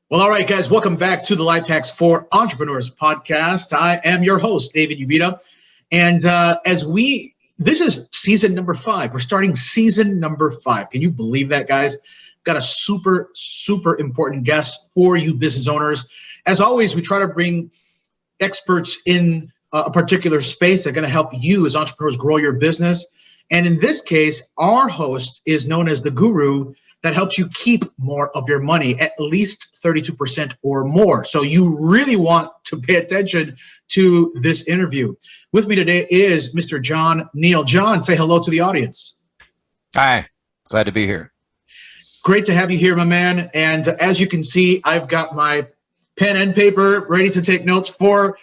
Well, all right, guys, welcome back to the Life Hacks for Entrepreneurs podcast. I am your host, David Ubita. And this is season number 5. We're starting season number 5. Can you believe that, guys? Got a super, super important guest for you business owners. As always, we try to bring experts in a particular space that are going to help you as entrepreneurs grow your business. And in this case, our host is known as the guru that helps you keep more of your money, at least 32% or more. So you really want to pay attention to this interview. With me today is Mr. Jon Neal. Jon, say hello to the audience. Hi, glad to be here. Great to have you here, my man. And as you can see, I've got my pen and paper ready to take notes for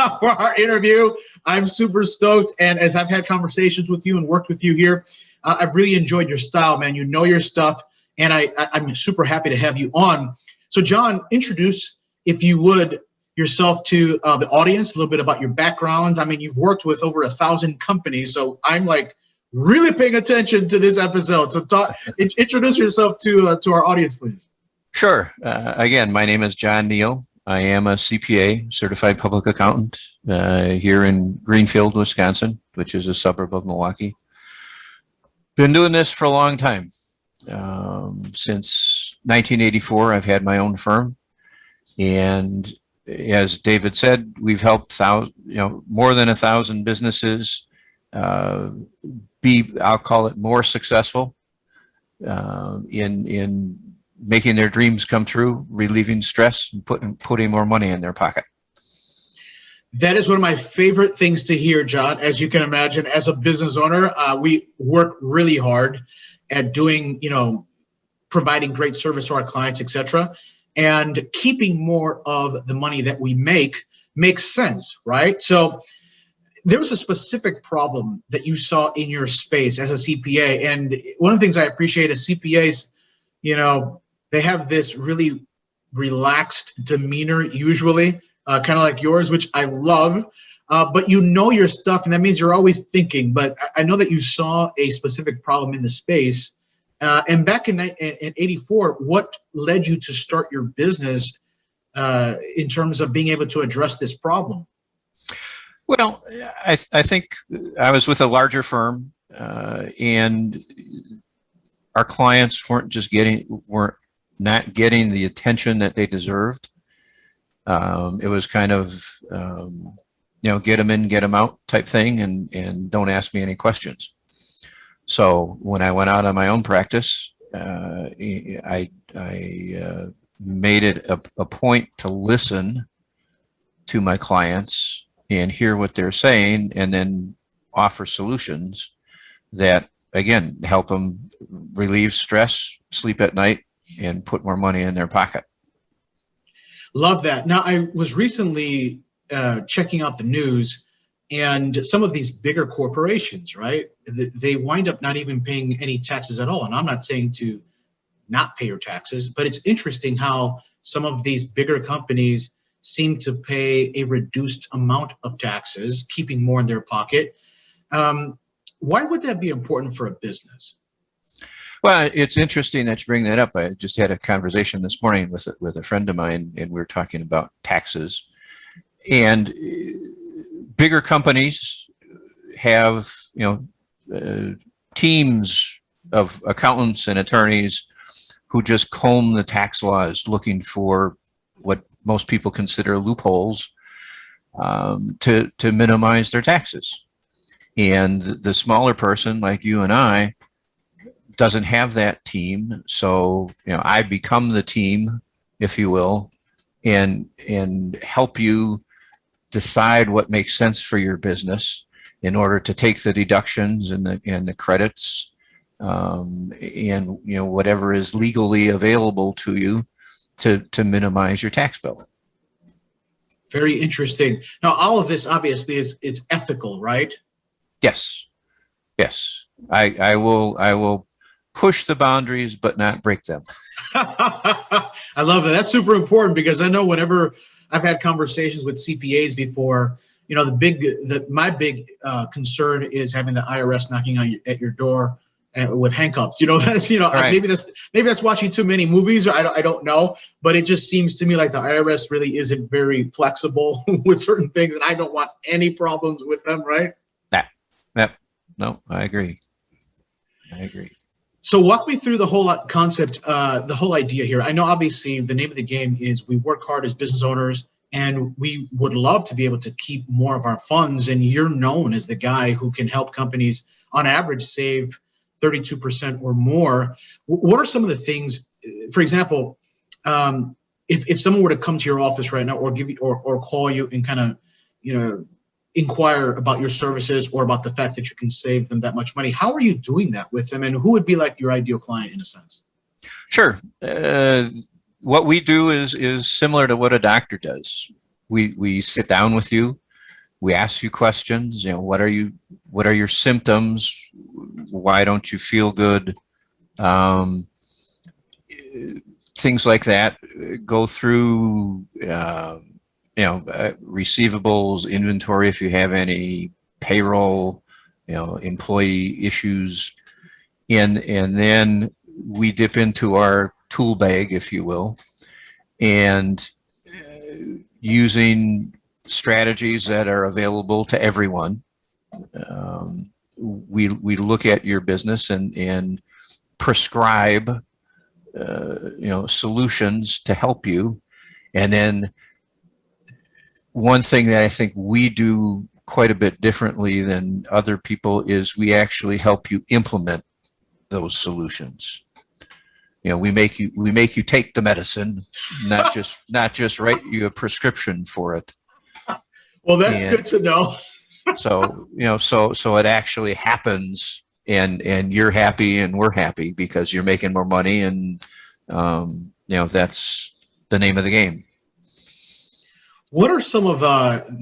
our interview. I'm super stoked. And as I've had conversations with you and worked with you here, I've really enjoyed your style, man. You know your stuff, and I'm super happy to have you on. So, Jon, introduce, if you would, yourself to the audience, a little bit about your background. I mean, you've worked with over 1,000 companies, so I'm like really paying attention to this episode. So, introduce yourself to our audience, please. Sure. Again, my name is Jon Neal. I am a CPA, certified public accountant, here in Greenfield, Wisconsin, which is a suburb of Milwaukee. Been doing this for a long time. Since 1984, I've had my own firm. And as David said, we've helped more than 1,000 businesses be, I'll call it, more successful in making their dreams come true, relieving stress, and putting more money in their pocket. That is one of my favorite things to hear, Jon. As you can imagine, as a business owner, we work really hard at doing, providing great service to our clients, etc. And keeping more of the money that we make makes sense, right? So there was a specific problem that you saw in your space as a CPA. And one of the things I appreciate is CPAs, they have this really relaxed demeanor usually. Kind of like yours, which I love, but you know your stuff, and that means you're always thinking. But I know that you saw a specific problem in the space. And back in 84, what led you to start your business in terms of being able to address this problem? Well, I think I was with a larger firm, and our clients weren't not getting the attention that they deserved. It was kind of, get them in, get them out type thing, and don't ask me any questions. So when I went out on my own practice, I made it a point to listen to my clients and hear what they're saying, and then offer solutions that, again, help them relieve stress, sleep at night, and put more money in their pocket. Love that. Now, I was recently checking out the news, and some of these bigger corporations, right, they wind up not even paying any taxes at all. And I'm not saying to not pay your taxes, but it's interesting how some of these bigger companies seem to pay a reduced amount of taxes, keeping more in their pocket. Why would that be important for a business? Well, it's interesting that you bring that up. I just had a conversation this morning with a friend of mine, and we were talking about taxes. And bigger companies have, teams of accountants and attorneys who just comb the tax laws, looking for what most people consider loopholes to minimize their taxes. And the smaller person like you and I doesn't have that team. So, I become the team, if you will, and help you decide what makes sense for your business in order to take the deductions and the credits, and whatever is legally available to you to minimize your tax bill. Very interesting. Now, all of this obviously it's ethical, right? Yes. I will push the boundaries, but not break them. I love that. That's super important, because I know whenever I've had conversations with CPAs before, my big concern is having the IRS knocking at your door with handcuffs. That's Right. maybe that's watching too many movies, or I don't know. But it just seems to me like the IRS really isn't very flexible with certain things, and I don't want any problems with them, right? Yep. No, I agree. So walk me through the whole concept, the whole idea here. I know obviously the name of the game is we work hard as business owners, and we would love to be able to keep more of our funds. And you're known as the guy who can help companies on average save 32% or more. What are some of the things, for example, if someone were to come to your office right now or give you or call you and kind of, inquire about your services or about the fact that you can save them that much money, how are you doing that with them, and who would be like your ideal client in a sense? Sure. What we do is similar to what a doctor does. We sit down with you. We ask you questions. What are your symptoms? Why don't you feel good? Things like that. Go through, receivables, inventory, if you have any, payroll, employee issues. And then we dip into our tool bag, if you will, and using strategies that are available to everyone. We look at your business and prescribe, solutions to help you. And then one thing that I think we do quite a bit differently than other people is we actually help you implement those solutions. We make you take the medicine, not just write you a prescription for it. Well, that's good to know. So it actually happens, and you're happy and we're happy because you're making more money, and that's the name of the game. What are some of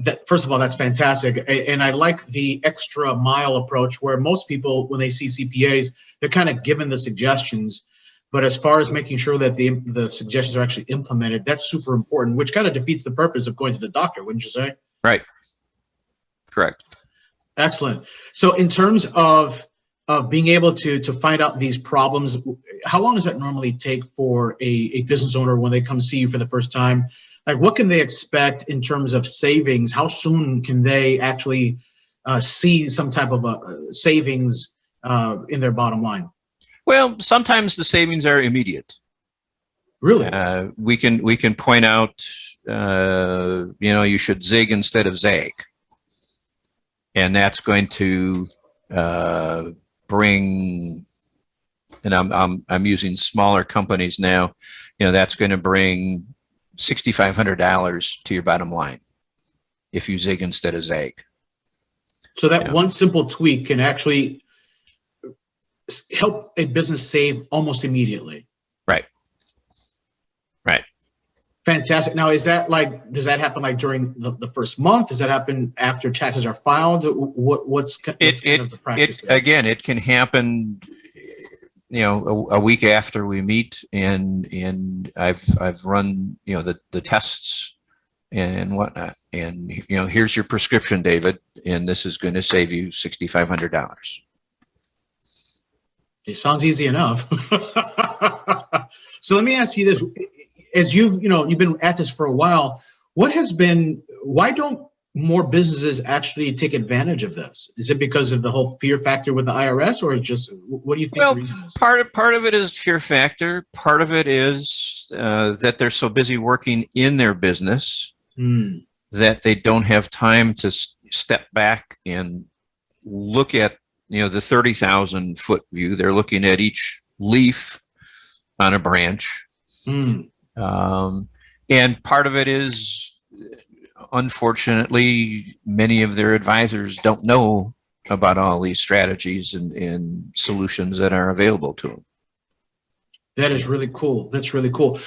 that? First of all, that's fantastic, and I like the extra mile approach where most people, when they see CPAs, they're kind of given the suggestions, but as far as making sure that the suggestions are actually implemented, that's super important, which kind of defeats the purpose of going to the doctor, wouldn't you say? Right. Correct. Excellent. So in terms of being able to find out these problems, how long does that normally take for a business owner when they come see you for the first time? Like, what can they expect in terms of savings? How soon can they actually see some type of savings in their bottom line? Well, sometimes the savings are immediate. Really? We can point out, you should zig instead of zag, and that's going to bring. And I'm using smaller companies now. That's going to bring $6,500 to your bottom line if you zig instead of zag. So that one simple tweak can actually help a business save almost immediately. Right. Fantastic. Now, does that happen like during the first month? Does that happen after taxes are filed? What's kind of the practice? Again, it can happen, a week after we meet, and I've run, the tests and whatnot, and here's your prescription, David, and this is going to save you $6,500. It sounds easy enough. So let me ask you this: as you've been at this for a while, why don't more businesses actually take advantage of this? Is it because of the whole fear factor with the IRS, or just what do you think the reason is? Part of it is fear factor. Part of it is that they're so busy working in their business that they don't have time to step back and look at the 30,000 foot view. They're looking at each leaf on a branch. And part of it is, unfortunately, many of their advisors don't know about all these strategies and solutions that are available to them. That is really cool. That's really cool.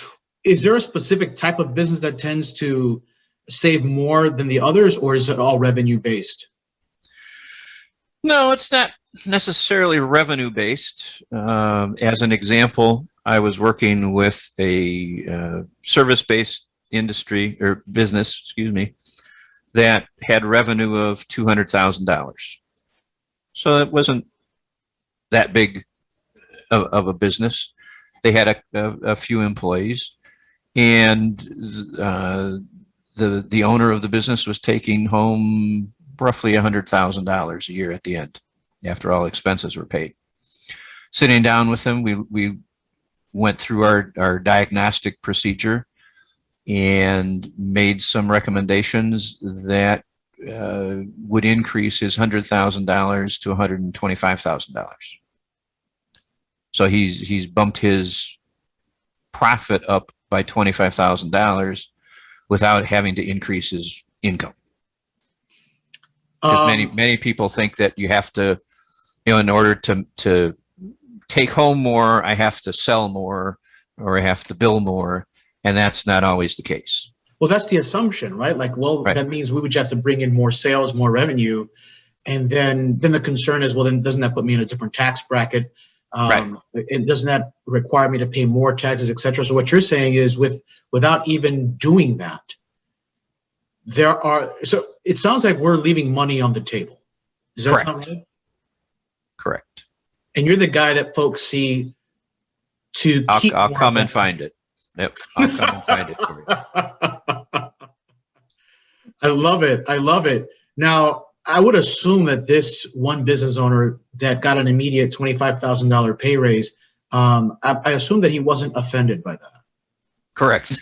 Is there a specific type of business that tends to save more than the others, or is it all revenue based? No, it's not necessarily revenue based. As an example, I was working with a service-based industry or business, that had revenue of $200,000. So it wasn't that big of a business. They had a few employees, and the owner of the business was taking home roughly $100,000 a year at the end, after all expenses were paid. Sitting down with him, we went through our diagnostic procedure and made some recommendations that would increase his $100,000 to $125,000. So he's bumped his profit up by $25,000 without having to increase his income. Because many people think that you have to, in order to take home more, I have to sell more or I have to bill more, and that's not always the case. Well, that's the assumption, right? Like, well, Right. That means we would just have to bring in more sales, more revenue, and then the concern is, well, then doesn't that put me in a different tax bracket? Right. And doesn't that require me to pay more taxes, et cetera? So what you're saying is, without even doing that, so it sounds like we're leaving money on the table. Does that Correct. sound right? Correct. And you're the guy that folks see to keep. I'll more come of and that. find it. Yep, I'll come and find it for you. I love it. I love it. Now, I would assume that this one business owner that got an immediate $25,000 pay raise, I assume that he wasn't offended by that. Correct.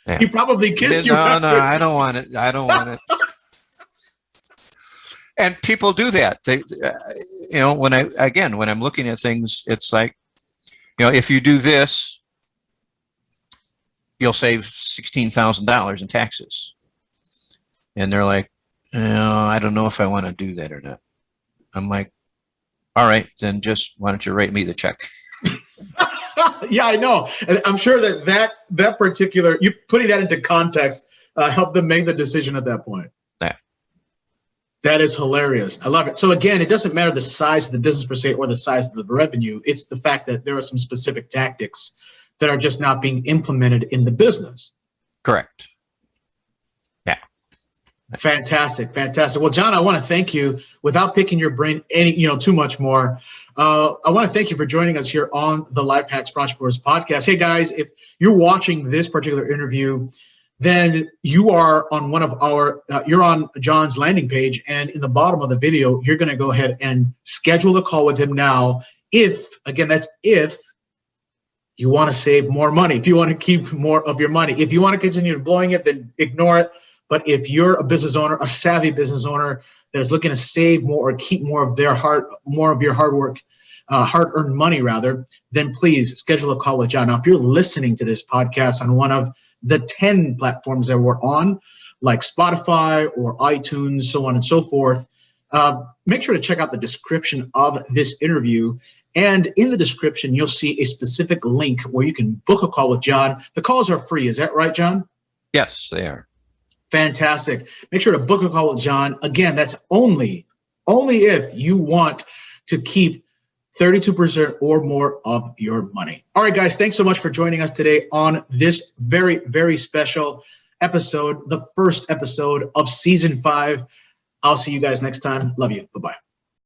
Yeah. He probably kissed you. No, I don't want it. I don't want it. And people do that. They, when I'm looking at things, it's like, if you do this, you'll save $16,000 in taxes. And they're like, I don't know if I want to do that or not. I'm like, all right, then just why don't you write me the check? Yeah, I know. And I'm sure that particular, you putting that into context, helped them make the decision at that point. That is hilarious. I love it. So again, it doesn't matter the size of the business per se or the size of the revenue. It's the fact that there are some specific tactics that are just not being implemented in the business. Correct. Yeah. Fantastic. Fantastic. Well, Jon, I want to thank you without picking your brain too much more. I want to thank you for joining us here on the Life Hacks for Entrepreneurs podcast. Hey guys, if you're watching this particular interview, then you are on you're on Jon's landing page, and in the bottom of the video, you're going to go ahead and schedule a call with him now. If you want to save more money, if you want to keep more of your money, if you want to continue blowing it, then ignore it. But if you're a business owner, a savvy business owner that is looking to save more or keep more of your hard work, hard-earned money rather, then please schedule a call with Jon. Now, if you're listening to this podcast on one of the 10 platforms that we're on, like Spotify or iTunes, so on and so forth, make sure to check out the description of this interview. And in the description, you'll see a specific link where you can book a call with Jon. The calls are free. Is that right, Jon? Yes, they are. Fantastic. Make sure to book a call with Jon. Again, that's only if you want to keep 32% or more of your money. All right, guys, thanks so much for joining us today on this very, very special episode, the first episode of season 5. I'll see you guys next time. Love you. Bye-bye.